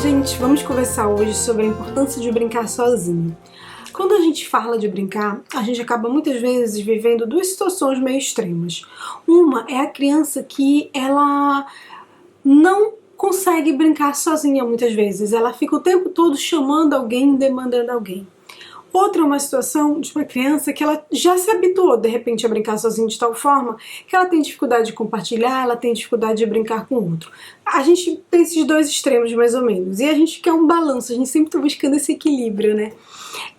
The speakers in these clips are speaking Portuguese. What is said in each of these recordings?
Gente, vamos conversar hoje sobre a importância de brincar sozinho. Quando a gente fala de brincar, a gente acaba muitas vezes vivendo duas situações meio extremas. Uma é a criança que ela não consegue brincar sozinha muitas vezes. Ela fica o tempo todo chamando alguém, demandando alguém. Outra é uma situação de uma criança que ela já se habituou, de repente, a brincar sozinha de tal forma que ela tem dificuldade de compartilhar, ela tem dificuldade de brincar com o outro. A gente tem esses dois extremos, mais ou menos, e a gente quer um balanço, a gente sempre está buscando esse equilíbrio, né?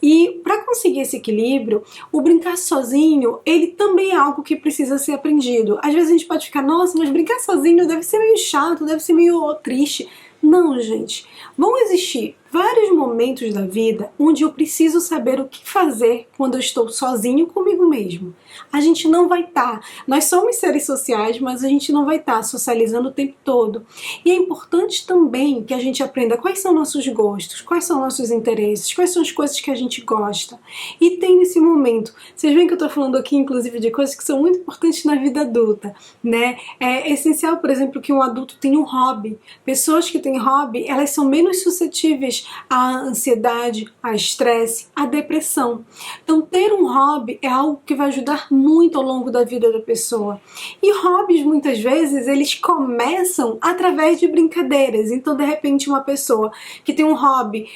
E para conseguir esse equilíbrio, o brincar sozinho, ele também é algo que precisa ser aprendido. Às vezes a gente pode ficar, nossa, mas brincar sozinho deve ser meio chato, deve ser meio triste. Não, gente. Vão existir vários momentos da vida onde eu preciso saber o que fazer quando eu estou sozinho comigo mesmo. A gente não vai estar. Nós somos seres sociais, mas a gente não vai estar socializando o tempo todo. E é importante também que a gente aprenda quais são nossos gostos, quais são nossos interesses, quais são as coisas que a gente gosta. E tem nesse momento. Vocês veem que eu estou falando aqui, inclusive, de coisas que são muito importantes na vida adulta, né? É essencial, por exemplo, que um adulto tenha um hobby. Pessoas que têm hobby, elas são menos suscetíveis à ansiedade, a estresse, à depressão. Então, ter um hobby é algo que vai ajudar muito ao longo da vida da pessoa. E hobbies, muitas vezes, eles começam através de brincadeiras. Então, de repente, uma pessoa que tem um hobby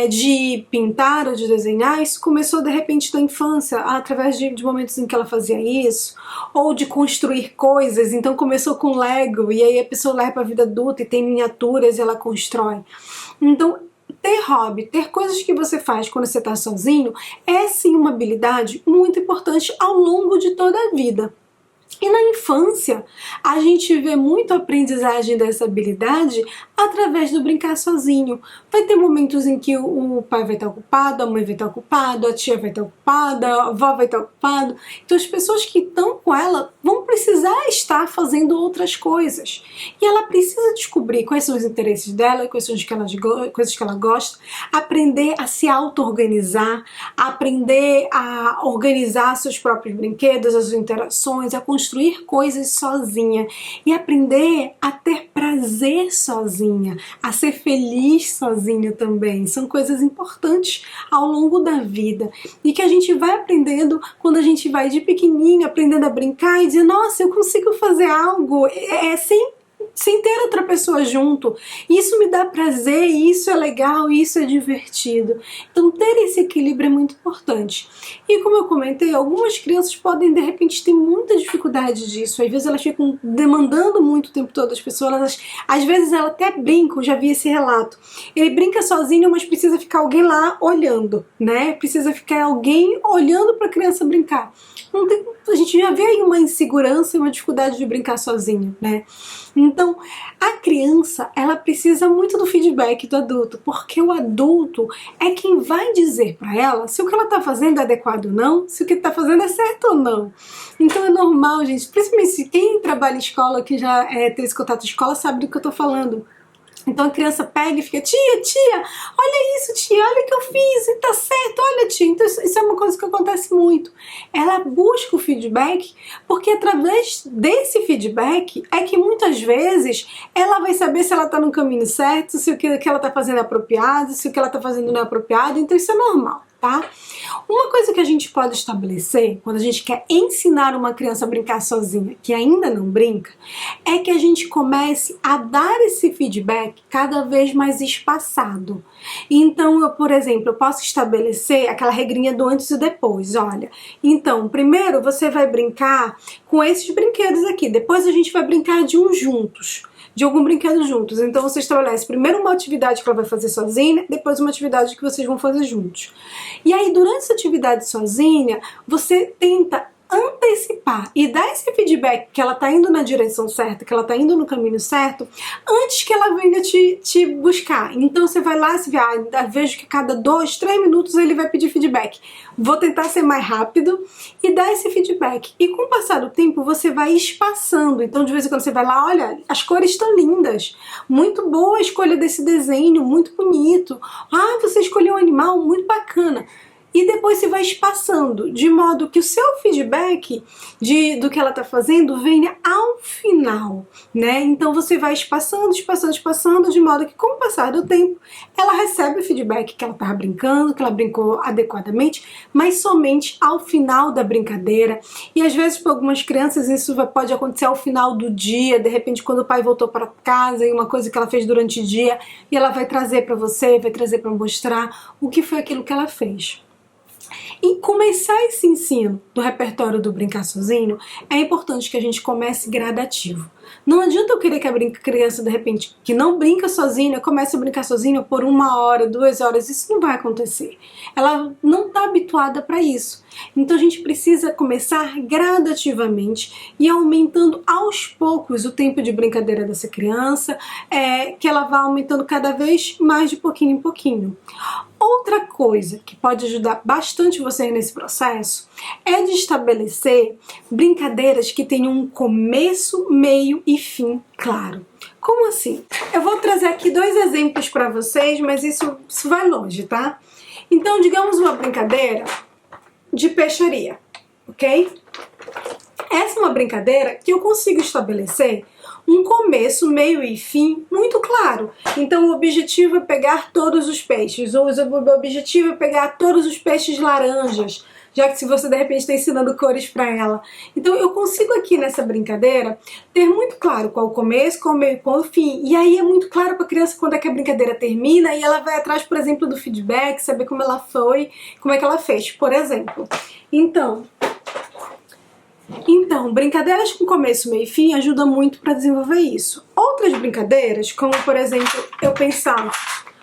de pintar ou de desenhar, isso começou, de repente, na infância, através de momentos em que ela fazia isso, ou de construir coisas. Então, começou com Lego, e aí a pessoa leva para a vida adulta e tem miniaturas e ela constrói. Então, ter hobby, ter coisas que você faz quando você está sozinho, é sim uma habilidade muito importante ao longo de toda a vida. E na infância, a gente vê muito a aprendizagem dessa habilidade através do brincar sozinho. Vai ter momentos em que o pai vai estar ocupado, a mãe vai estar ocupada, a tia vai estar ocupada, a avó vai estar ocupada. Então as pessoas que estão com ela vão precisar estar fazendo outras coisas. E ela precisa descobrir quais são os interesses dela, quais são as coisas que ela gosta, aprender a se auto-organizar, aprender a organizar seus próprios brinquedos, as suas interações, a construir coisas sozinha e aprender a ter prazer sozinha, a ser feliz sozinha também. São coisas importantes ao longo da vida e que a gente vai aprendendo quando a gente vai de pequenininho, aprendendo a brincar e dizer, nossa, eu consigo fazer algo sem ter outra pessoa junto. Isso me dá prazer, isso é legal, isso é divertido. Então ter esse equilíbrio é muito importante. E como eu comentei, algumas crianças podem de repente ter muita dificuldade disso. Às vezes elas ficam demandando muito o tempo todo as pessoas. Às vezes elas até brincam, já vi esse relato. Ele brinca sozinho, mas precisa ficar alguém lá olhando, né? Precisa ficar alguém olhando para a criança brincar. A gente já vê aí uma insegurança e uma dificuldade de brincar sozinho, né? Então, a criança, ela precisa muito do feedback do adulto, porque o adulto é quem vai dizer para ela se o que ela tá fazendo é adequado ou não, se o que tá fazendo é certo ou não. Então é normal, gente, principalmente quem trabalha em escola, que já tem esse contato de escola, sabe do que eu tô falando. Então a criança pega e fica, tia, olha isso, tia, olha o que eu fiz, e tá certo, olha, tia. Então isso é uma coisa que acontece muito. Ela busca o feedback, porque através desse feedback é que muitas vezes ela vai saber se ela tá no caminho certo, se o que ela tá fazendo é apropriado, se o que ela tá fazendo não é apropriado, então isso é normal. Tá? Uma coisa que a gente pode estabelecer quando a gente quer ensinar uma criança a brincar sozinha, que ainda não brinca, é que a gente comece a dar esse feedback cada vez mais espaçado. Então, por exemplo, eu posso estabelecer aquela regrinha do antes e depois, olha. Então, primeiro você vai brincar com esses brinquedos aqui, depois a gente vai brincar de uns juntos. De algum brinquedo juntos. Então você estabelece primeiro uma atividade que ela vai fazer sozinha, depois uma atividade que vocês vão fazer juntos. E aí durante essa atividade sozinha, você tenta antecipar e dar esse feedback que ela tá indo na direção certa, que ela tá indo no caminho certo, antes que ela venha te buscar. Então você vai lá, você vê, vejo que a cada 2, 3 minutos ele vai pedir feedback. Vou tentar ser mais rápido e dar esse feedback. E com o passar do tempo você vai espaçando. Então de vez em quando você vai lá, olha, as cores estão lindas. Muito boa a escolha desse desenho, muito bonito. Ah, você escolheu um animal muito bacana. e depois você vai espaçando, de modo que o seu feedback do que ela está fazendo venha ao final, né? Então você vai espaçando, de modo que com o passar do tempo ela recebe o feedback que ela estava brincando, que ela brincou adequadamente, mas somente ao final da brincadeira. E às vezes para algumas crianças isso pode acontecer ao final do dia, de repente quando o pai voltou para casa e uma coisa que ela fez durante o dia, e ela vai trazer para você, vai trazer para mostrar o que foi aquilo que ela fez. E começar esse ensino do repertório do brincar sozinho, é importante que a gente comece gradativo. Não adianta eu querer que a criança, de repente, que não brinca sozinha, comece a brincar sozinha por 1 hora, 2 horas, isso não vai acontecer. Ela não está habituada para isso. Então a gente precisa começar gradativamente e aumentando aos poucos o tempo de brincadeira dessa criança, que ela vá aumentando cada vez mais de pouquinho em pouquinho. Outra coisa que pode ajudar bastante você nesse processo é de estabelecer brincadeiras que tenham um começo, meio e fim claro. Como assim? Eu vou trazer aqui 2 exemplos para vocês, mas isso vai longe, tá? Então, digamos uma brincadeira de peixaria, ok? Essa é uma brincadeira que eu consigo estabelecer um começo, meio e fim muito claro. Então o objetivo é pegar todos os peixes, ou o objetivo é pegar todos os peixes laranjas, já que se você de repente está ensinando cores para ela. Então eu consigo aqui nessa brincadeira ter muito claro qual o começo, qual o meio e qual o fim. E aí é muito claro para a criança quando é que a brincadeira termina e ela vai atrás, por exemplo, do feedback, saber como ela foi, como é que ela fez, por exemplo. Então, brincadeiras com começo, meio e fim ajudam muito para desenvolver isso. Outras brincadeiras, como por exemplo, eu pensar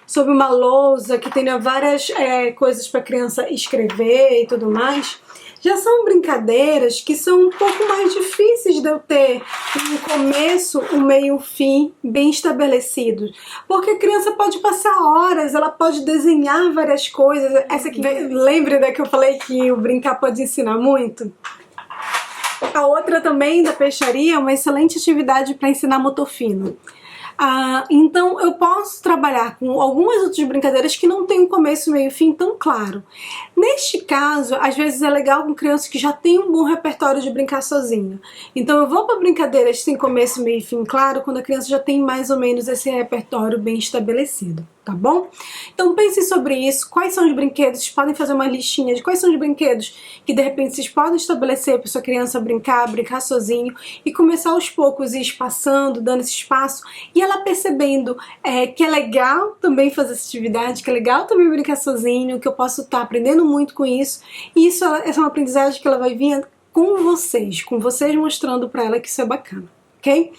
sobre uma lousa que tenha várias coisas para a criança escrever e tudo mais, já são brincadeiras que são um pouco mais difíceis de eu ter um começo, um meio e um fim bem estabelecidos. Porque a criança pode passar horas, ela pode desenhar várias coisas. Essa aqui, lembre da que eu falei que o brincar pode ensinar muito? A outra também da peixaria é uma excelente atividade para ensinar motor fino. Então eu posso trabalhar com algumas outras brincadeiras que não tem um começo, meio e fim tão claro. Neste caso, às vezes é legal com crianças que já têm um bom repertório de brincar sozinha. Então eu vou para brincadeiras sem começo, meio e fim claro quando a criança já tem mais ou menos esse repertório bem estabelecido, tá bom? Então pense sobre isso, quais são os brinquedos, vocês podem fazer uma listinha de quais são os brinquedos que de repente vocês podem estabelecer para sua criança brincar sozinho e começar aos poucos ir espaçando, dando esse espaço e ela percebendo que é legal também fazer essa atividade, que é legal também brincar sozinho, que eu posso estar aprendendo muito com isso, e essa é uma aprendizagem que ela vai vir com vocês mostrando para ela que isso é bacana, ok?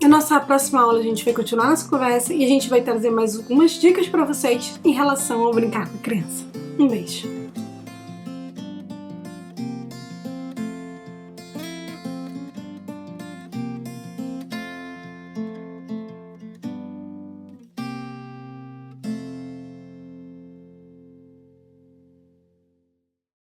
Na nossa próxima aula a gente vai continuar nossa conversa e a gente vai trazer mais algumas dicas para vocês em relação ao brincar com a criança. Um beijo!